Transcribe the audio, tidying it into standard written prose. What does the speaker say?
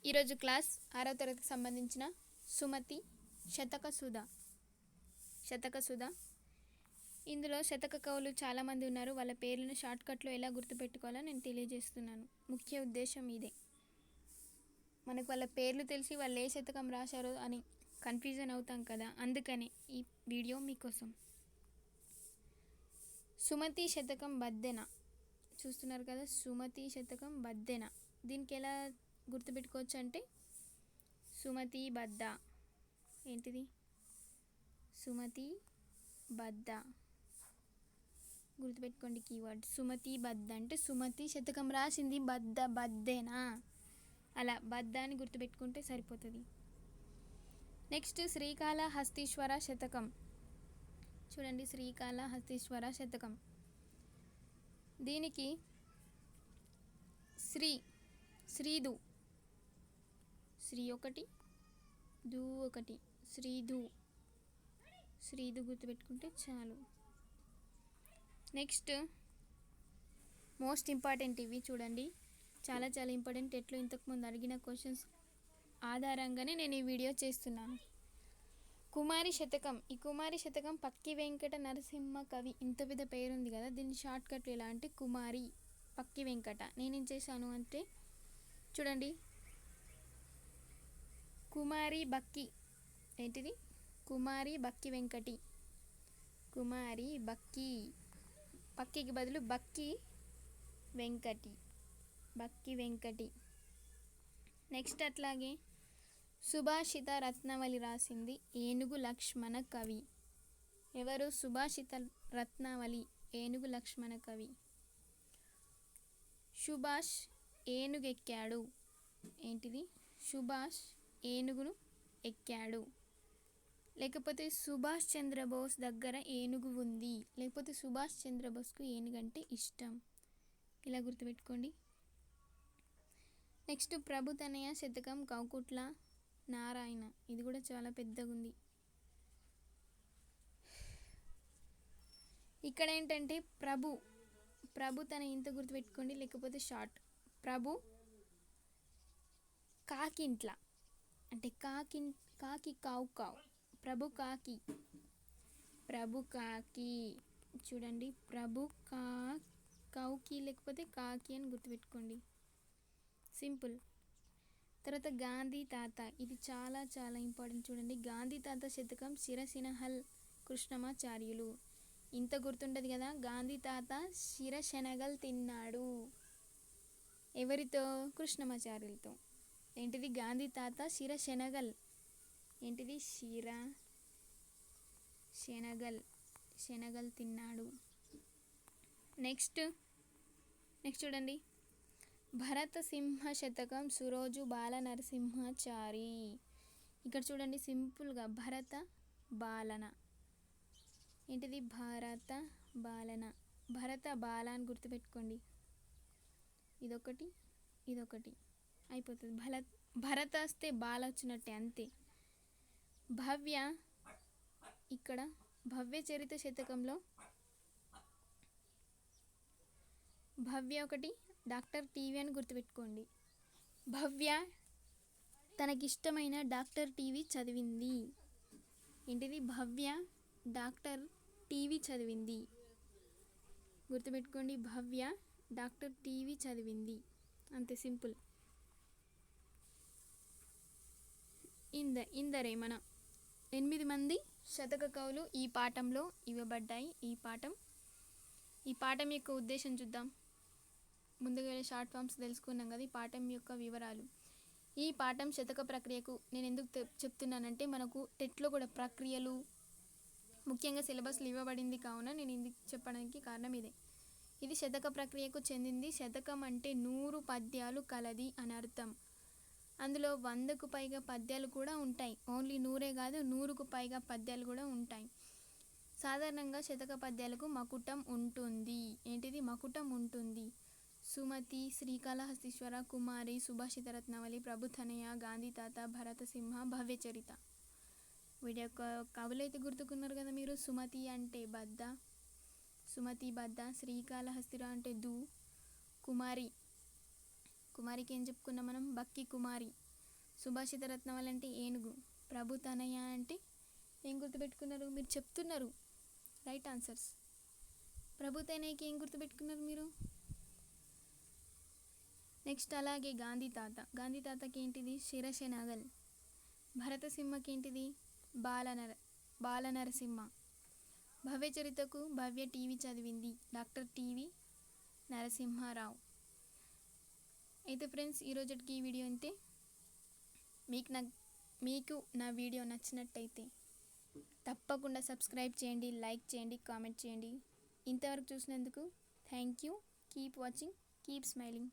ఈరోజు క్లాస్ 6వ తరగతికి సంబంధించిన సుమతి శతక సుధ. ఇందులో శతక కవులు చాలామంది ఉన్నారు. వాళ్ళ పేర్లను షార్ట్కట్లో ఎలా గుర్తుపెట్టుకోవాలో నేను తెలియజేస్తున్నాను. ముఖ్య ఉద్దేశం ఇదే. మనకు వాళ్ళ పేర్లు తెలిసి వాళ్ళు ఏ శతకం రాశారో అని కన్ఫ్యూజన్ అవుతాం కదా, అందుకనే ఈ వీడియో మీకోసం. సుమతి శతకం బద్దెన చూస్తున్నారు కదా, సుమతి శతకం బద్దెన. దీనికి ఎలా గుర్తుపెట్టుకోవచ్చు అంటే సుమతి బద్ద. ఏంటిది? సుమతి బద్ద. గుర్తుపెట్టుకోండి కీవర్డ్. సుమతి బద్ద అంటే సుమతి శతకం రాసింది బద్దెనా, అలా బద్ద అని గుర్తుపెట్టుకుంటే సరిపోతుంది. నెక్స్ట్ శ్రీకాళహస్తీశ్వర శతకం చూడండి. శ్రీకాళహస్తీశ్వర శతకం. దీనికి శ్రీదు, శ్రీ ఒకటి, దు ఒకటి, శ్రీదు గుర్తుపెట్టుకుంటే చాలు. నెక్స్ట్ మోస్ట్ ఇంపార్టెంట్ ఇవి చూడండి, చాలా చాలా ఇంపార్టెంట్. ఎట్లో ఇంతకుముందు అడిగిన క్వశ్చన్స్ ఆధారంగానే నేను ఈ వీడియో చేస్తున్నాను. కుమారి శతకం. ఈ కుమారి శతకం పక్కి వెంకట నరసింహ కవి. ఇంత పెద్ద పేరుంది కదా, దీన్ని షార్ట్కట్లు ఎలా అంటే కుమారి పక్కి వెంకట. నేనేం చేశాను అంటే చూడండి, కుమారి బక్కి. ఏంటిది? కుమారి బక్కి వెంకటి. కుమారి బక్కి, పక్కికి బదులు బక్కి వెంకటి. నెక్స్ట్ అట్లాగే సుభాషిత రత్నావళి రాసింది ఏనుగు లక్ష్మణ కవి. ఎవరు? సుభాషిత రత్నావళి ఏనుగు లక్ష్మణ కవి. సుభాష్ ఏనుగు ఎక్కాడు. ఏంటిది? సుభాష్ ఏనుగును ఎక్కాడు. లేకపోతే సుభాష్ చంద్రబోస్ దగ్గర ఏనుగు ఉంది. లేకపోతే సుభాష్ చంద్రబోస్కు ఏనుగు అంటే ఇష్టం. ఇలా గుర్తుపెట్టుకోండి. నెక్స్ట్ ప్రభుతనయ శతకం కౌకుట్ల నారాయణ. ఇది కూడా చాలా పెద్దగా ఉంది. ఇక్కడ ఏంటంటే ప్రభు తన ఇంత గుర్తుపెట్టుకోండి, లేకపోతే షార్ట్. ప్రభు కాకింట్ల అంటే కాకి కావు. ప్రభు కాకి చూడండి. ప్రభు కౌకి లేకపోతే కాకి అని గుర్తుపెట్టుకోండి, సింపుల్. తర్వాత గాంధీ తాత. ఇది చాలా చాలా ఇంపార్టెంట్. చూడండి, గాంధీ తాత శతకం శిరసినహల్ కృష్ణమాచార్యులు. ఇంత గుర్తుంటుంది కదా, గాంధీ తాత శిరశనగలు తిన్నాడు. ఎవరితో? కృష్ణమాచార్యులతో. ఏంటిది? గాంధీ తాత శిరశనగల్. ఏంటిది? శనగలు తిన్నాడు. నెక్స్ట్ చూడండి, భరత సింహ శతకం సురోజు బాల నరసింహాచారి. ఇక్కడ చూడండి, సింపుల్గా భరత బాలన. ఏంటిది? భరత బాల అని గుర్తుపెట్టుకోండి. ఇదొకటి అయిపోతుంది. భరత వస్తే బాల వచ్చినట్టే, అంతే. భవ్య. ఇక్కడ భవ్య చరిత శతకంలో భవ్య ఒకటి, డాక్టర్ టీవీ అని గుర్తుపెట్టుకోండి. భవ్య తనకిష్టమైన డాక్టర్ టీవీ చదివింది. ఏంటిది? భవ్య డాక్టర్ టీవీ చదివింది. గుర్తుపెట్టుకోండి, భవ్య డాక్టర్ టీవీ చదివింది, అంతే, సింపుల్. ఇందరే మన 8 మంది శతక కవులు ఈ పాఠంలో ఇవ్వబడ్డాయి. ఈ పాఠం యొక్క ఉద్దేశం చూద్దాం. ముందుగా షార్ట్ ఫామ్స్ తెలుసుకున్నాం కదా, ఈ పాఠం యొక్క వివరాలు. ఈ పాఠం శతక ప్రక్రియకు నేను ఎందుకు చెప్తున్నానంటే, మనకు టెట్లో కూడా ప్రక్రియలు ముఖ్యంగా సిలబస్లు ఇవ్వబడింది కావున నేను ఇందుకు చెప్పడానికి కారణం ఇదే. ఇది శతక ప్రక్రియకు చెందింది. శతకం అంటే 100 పద్యాలు కలది అని అర్థం. అందులో 100కు పైగా పద్యాలు కూడా ఉంటాయి. ఓన్లీ 100 కాదు, 100కు పైగా పద్యాలు కూడా ఉంటాయి. సాధారణంగా శతక పద్యాలకు మకుటం ఉంటుంది. ఏంటిది? మకుటం ఉంటుంది. సుమతి, శ్రీకాళహస్తీశ్వర, కుమారి, సుభాషిత రత్నావళి, ప్రభుతనయ, గాంధీ తాత, భరత సింహ, భవ్య చరిత. వీడి యొక్క కవులైతే గుర్తుకున్నారు కదా మీరు. సుమతి అంటే బద్ద, శ్రీకాళహస్తిర అంటే దు, కుమారికి ఏం చెప్పుకున్నాం మనం? బక్కి కుమారి. సుభాషిత రత్నమాల అంటే ఏనుగు. ప్రభు తనయ అంటే ఏం గుర్తుపెట్టుకున్నారు? మీరు చెప్తున్నారు రైట్ ఆన్సర్స్. ప్రభు తనయ్యకి ఏం గుర్తుపెట్టుకున్నారు మీరు? నెక్స్ట్ అలాగే గాంధీ తాత. గాంధీ తాతకి ఏంటిది? శిరశనగల్. భరతసింహకి ఏంటిది? బాలనరసింహ. భవ్య చరితకు భవ్య టీవీ చదివింది. Doctor TV Narasimharao. అయితే ఫ్రెండ్స్, ఈరోజుకి ఈ వీడియో అంతే. మీకు నా వీడియో నచ్చినట్టయితే తప్పకుండా సబ్స్క్రైబ్ చేయండి, లైక్ చేయండి, కామెంట్ చేయండి. ఇంతవరకు చూసినందుకు thank you. Keep watching, keep smiling.